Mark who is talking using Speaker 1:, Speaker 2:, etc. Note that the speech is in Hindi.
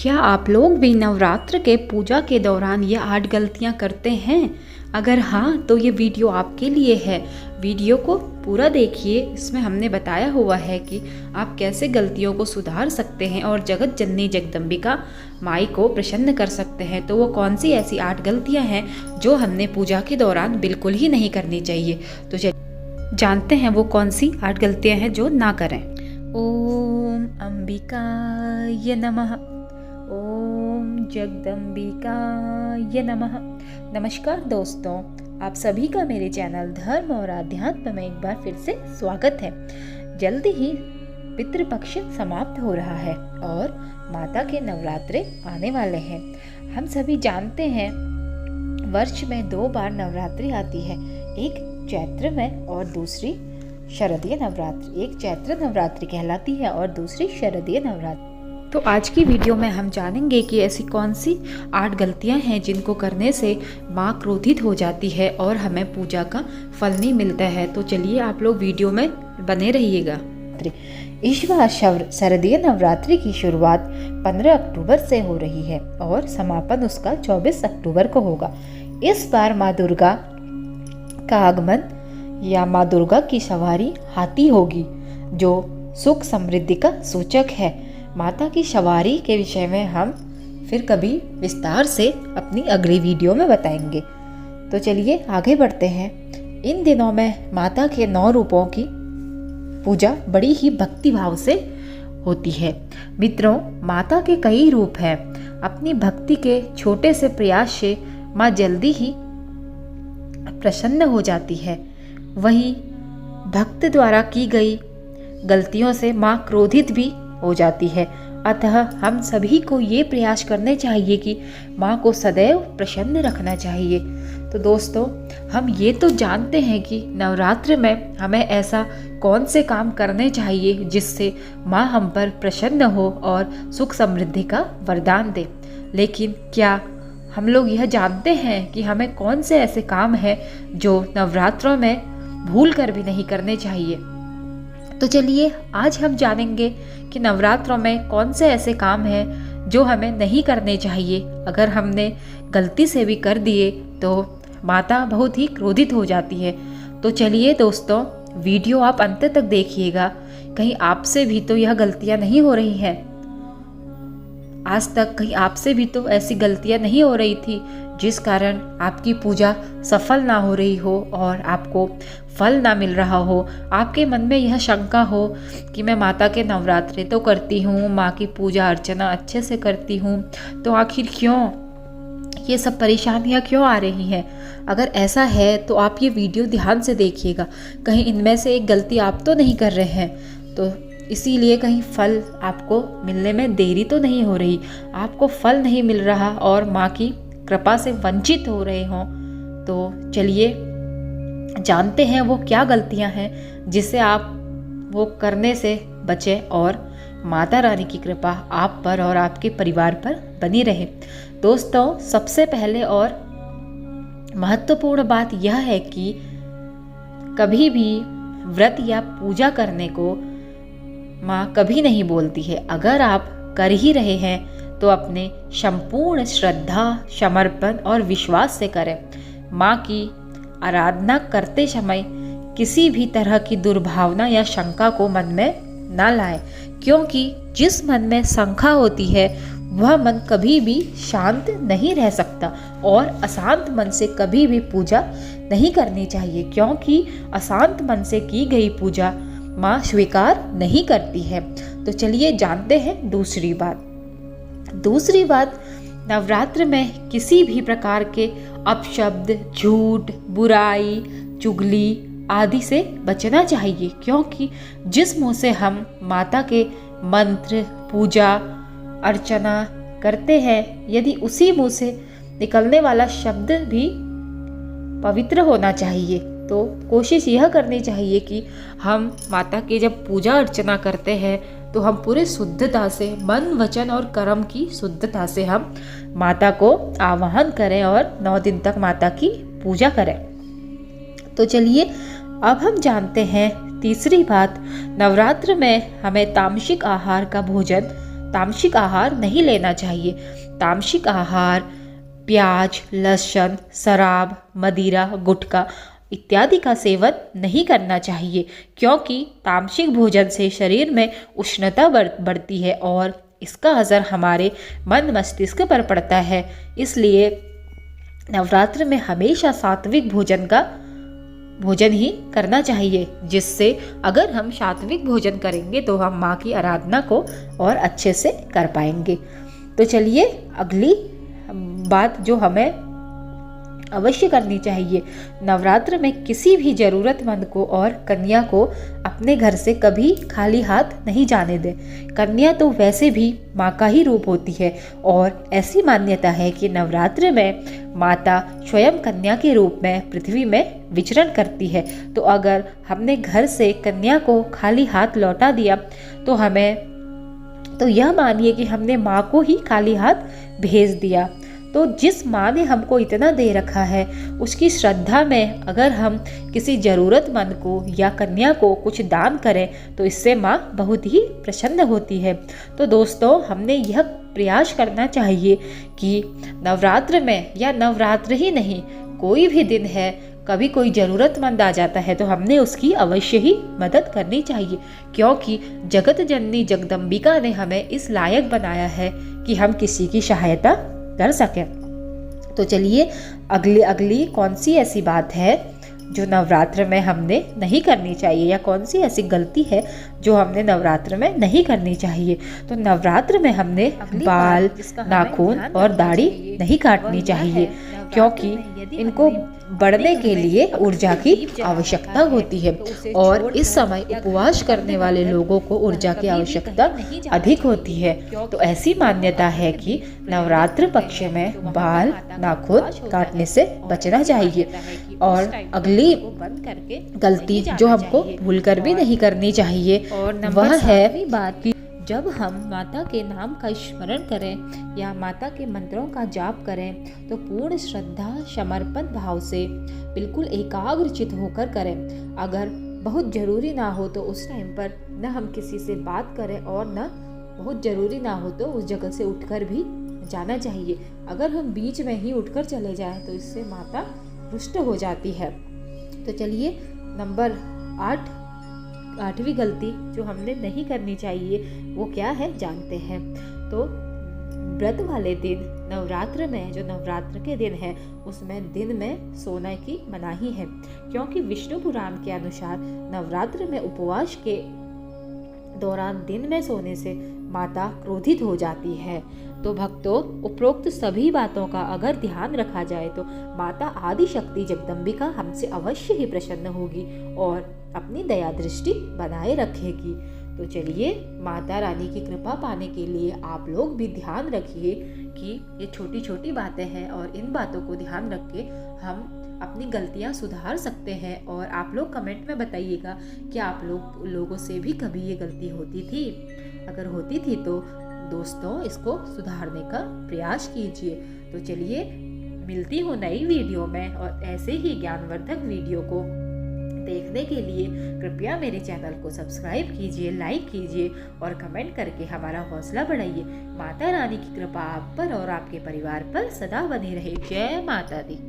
Speaker 1: क्या आप लोग भी नवरात्र के पूजा के दौरान ये 8 गलतियां करते हैं? अगर हाँ तो ये वीडियो आपके लिए है। वीडियो को पूरा देखिए, इसमें हमने बताया हुआ है कि आप कैसे गलतियों को सुधार सकते हैं और जगत जननी जगदम्बिका माई को प्रसन्न कर सकते हैं। तो वो कौन सी ऐसी 8 गलतियां हैं जो हमने पूजा के दौरान बिल्कुल ही नहीं करनी चाहिए। तो जानते हैं वो कौन सी 8 गलतियां हैं जो ना करें। ओम अंबिकाय नमः। ओम जगदम्बिकाय नमः। नमस्कार दोस्तों, आप सभी का मेरे चैनल धर्म और आध्यात्म में एक बार फिर से स्वागत है। जल्दी ही पितृपक्ष समाप्त हो रहा है और माता के नवरात्रे आने वाले हैं। हम सभी जानते हैं वर्ष में 2 बार नवरात्रि आती है, एक चैत्र में और दूसरी शरदीय नवरात्रि। एक चैत्र नवरात्रि कहलाती है और दूसरी शरदीय नवरात्रि। तो आज की वीडियो में हम जानेंगे कि ऐसी कौन सी 8 गलतियां हैं जिनको करने से माँ क्रोधित हो जाती है और हमें पूजा का फल नहीं मिलता है। तो चलिए आप लोग वीडियो में बने रहिएगा। इस बार शरदीय नवरात्रि की शुरुआत 15 अक्टूबर से हो रही है और समापन उसका 24 अक्टूबर को होगा। इस बार माँ दुर्गा का आगमन या माँ दुर्गा की सवारी हाथी होगी, जो सुख समृद्धि का सूचक है। माता की सवारी के विषय में हम फिर कभी विस्तार से अपनी अगली वीडियो में बताएंगे। तो चलिए आगे बढ़ते हैं। इन दिनों में माता के 9 रूपों की पूजा बड़ी ही भक्ति भाव से होती है। मित्रों, माता के कई रूप हैं। अपनी भक्ति के छोटे से प्रयास से माँ जल्दी ही प्रसन्न हो जाती है। वहीं भक्त द्वारा की गई गलतियों से माँ क्रोधित भी हो जाती है। अतः हम सभी को ये प्रयास करने चाहिए कि माँ को सदैव प्रसन्न रखना चाहिए। तो दोस्तों, हम ये तो जानते हैं कि नवरात्र में हमें ऐसा कौन से काम करने चाहिए जिससे माँ हम पर प्रसन्न हो और सुख समृद्धि का वरदान दे। लेकिन क्या हम लोग यह जानते हैं कि हमें कौन से ऐसे काम हैं जो नवरात्रों में भूल कर भी नहीं करने चाहिए? तो चलिए आज हम जानेंगे कि नवरात्रों में कौन से ऐसे काम हैं जो हमें नहीं करने चाहिए। अगर हमने गलती से भी कर दिए तो माता बहुत ही क्रोधित हो जाती है। तो चलिए दोस्तों, वीडियो आप अंत तक देखिएगा, कहीं आपसे भी तो यह गलतियां नहीं हो रही हैं। आज तक कहीं आपसे भी तो ऐसी गलतियां नहीं हो रही थी जिस कारण आपकी पूजा सफल ना हो रही हो और आपको फल ना मिल रहा हो। आपके मन में यह शंका हो कि मैं माता के नवरात्रे तो करती हूँ, माँ की पूजा अर्चना अच्छे से करती हूँ, तो आखिर क्यों ये सब परेशानियाँ क्यों आ रही हैं? अगर ऐसा है तो आप ये वीडियो ध्यान से देखिएगा, कहीं इनमें से एक गलती आप तो नहीं कर रहे हैं। तो इसीलिए कहीं फल आपको मिलने में देरी तो नहीं हो रही, आपको फल नहीं मिल रहा और माँ की कृपा से वंचित हो रहे हों। तो चलिए जानते हैं वो क्या गलतियां हैं जिससे आप वो करने से बचें और माता रानी की कृपा आप पर और आपके परिवार पर बनी रहे। दोस्तों, सबसे पहले और महत्वपूर्ण बात यह है कि कभी भी व्रत या पूजा करने को माँ कभी नहीं बोलती है। अगर आप कर ही रहे हैं तो अपने संपूर्ण श्रद्धा, समर्पण और विश्वास से करें। माँ की आराधना करते समय किसी भी तरह की दुर्भावना या शंका को मन में न लाएं, क्योंकि जिस मन में शंका होती है वह मन कभी भी शांत नहीं रह सकता और अशांत मन से कभी भी पूजा नहीं करनी चाहिए, क्योंकि अशांत मन से की गई पूजा माँ स्वीकार नहीं करती है। तो चलिए जानते हैं दूसरी बात। नवरात्र में किसी भी प्रकार के अपशब्द, झूठ, बुराई, चुगली आदि से बचना चाहिए, क्योंकि जिस मुंह से हम माता के मंत्र, पूजा, अर्चना करते हैं, यदि उसी मुंह से निकलने वाला शब्द भी पवित्र होना चाहिए, तो कोशिश यह करनी चाहिए कि हम माता की जब पूजा अर्चना करते हैं तो हम पूरे शुद्धता से, मन, वचन और कर्म की शुद्धता से हम माता को आवाहन करें और 9 दिन तक माता की पूजा करें। तो चलिए अब हम जानते हैं तीसरी बात। नवरात्र में हमें तामसिक आहार का भोजन तामसिक आहार नहीं लेना चाहिए। तामसिक आहार प्याज, लहसुन, शराब, मदिरा, गुटखा इत्यादि का सेवन नहीं करना चाहिए, क्योंकि तामसिक भोजन से शरीर में उष्णता बढ़ती है और इसका असर हमारे मन मस्तिष्क पर पड़ता है। इसलिए नवरात्र में हमेशा सात्विक भोजन ही करना चाहिए, जिससे अगर हम सात्विक भोजन करेंगे तो हम माँ की आराधना को और अच्छे से कर पाएंगे। तो चलिए अगली बात जो हमें अवश्य करनी चाहिए, नवरात्र में किसी भी ज़रूरतमंद को और कन्या को अपने घर से कभी खाली हाथ नहीं जाने दें। कन्या तो वैसे भी माँ का ही रूप होती है और ऐसी मान्यता है कि नवरात्र में माता स्वयं कन्या के रूप में पृथ्वी में विचरण करती है। तो अगर हमने घर से कन्या को खाली हाथ लौटा दिया तो यह मानिए कि हमने माँ को ही खाली हाथ भेज दिया। तो जिस माँ ने हमको इतना दे रखा है, उसकी श्रद्धा में अगर हम किसी ज़रूरतमंद को या कन्या को कुछ दान करें तो इससे माँ बहुत ही प्रसन्न होती है। तो दोस्तों, हमने यह प्रयास करना चाहिए कि नवरात्र में या नवरात्र ही नहीं, कोई भी दिन है, कभी कोई ज़रूरतमंद आ जाता है तो हमने उसकी अवश्य ही मदद करनी चाहिए, क्योंकि जगत जननी जगदम्बिका ने हमें इस लायक बनाया है कि हम किसी की सहायता कर सकें। तो चलिए अगली कौन सी ऐसी बात है जो नवरात्र में हमने नहीं करनी चाहिए, या कौन सी ऐसी गलती है जो हमने नवरात्र में नहीं करनी चाहिए। तो नवरात्र में हमने बाल, नाखून और दाढ़ी नहीं काटनी चाहिए, क्योंकि इनको बढ़ने के लिए ऊर्जा की आवश्यकता होती है और इस समय उपवास करने वाले लोगों को ऊर्जा की आवश्यकता अधिक होती है। तो ऐसी मान्यता है कि नवरात्र पक्ष में बाल, नाखून काटने से बचना चाहिए। और अगली गलती जो हमको भूलकर भी नहीं करनी चाहिए वह है बात कि जब हम माता के नाम का स्मरण करें या माता के मंत्रों का जाप करें तो पूर्ण श्रद्धा, समर्पण भाव से बिल्कुल एकाग्रचित होकर करें। अगर बहुत ज़रूरी ना हो तो उस टाइम पर न हम किसी से बात करें और न बहुत ज़रूरी ना हो तो उस जगह से उठकर भी जाना चाहिए। अगर हम बीच में ही उठकर चले जाएं तो इससे माता रुष्ट हो जाती है। तो चलिए नंबर 8वीं गलती जो हमने नहीं करनी चाहिए वो क्या है जानते हैं। तो व्रत वाले दिन नवरात्र में, जो नवरात्र के दिन है उसमें दिन में सोने की मनाही है, क्योंकि विष्णु पुराण के अनुसार नवरात्र में उपवास के दौरान दिन में सोने से माता क्रोधित हो जाती है। तो भक्तों, उपरोक्त सभी बातों का अगर ध्यान रखा जाए तो माता आदि शक्ति जगदम्बिका हमसे अवश्य ही प्रसन्न होगी और अपनी दया दृष्टि बनाए रखेगी। तो चलिए माता रानी की कृपा पाने के लिए आप लोग भी ध्यान रखिए कि ये छोटी छोटी बातें हैं और इन बातों को ध्यान रख के हम अपनी गलतियां सुधार सकते हैं। और आप लोग कमेंट में बताइएगा कि आप लोगों से भी कभी ये गलती होती थी। अगर होती थी तो दोस्तों इसको सुधारने का प्रयास कीजिए। तो चलिए मिलती हूँ नई वीडियो में, और ऐसे ही ज्ञानवर्धक वीडियो को देखने के लिए कृपया मेरे चैनल को सब्सक्राइब कीजिए, लाइक कीजिए और कमेंट करके हमारा हौसला बढ़ाइए। माता रानी की कृपा आप पर और आपके परिवार पर सदा बनी रहे। जय माता दी।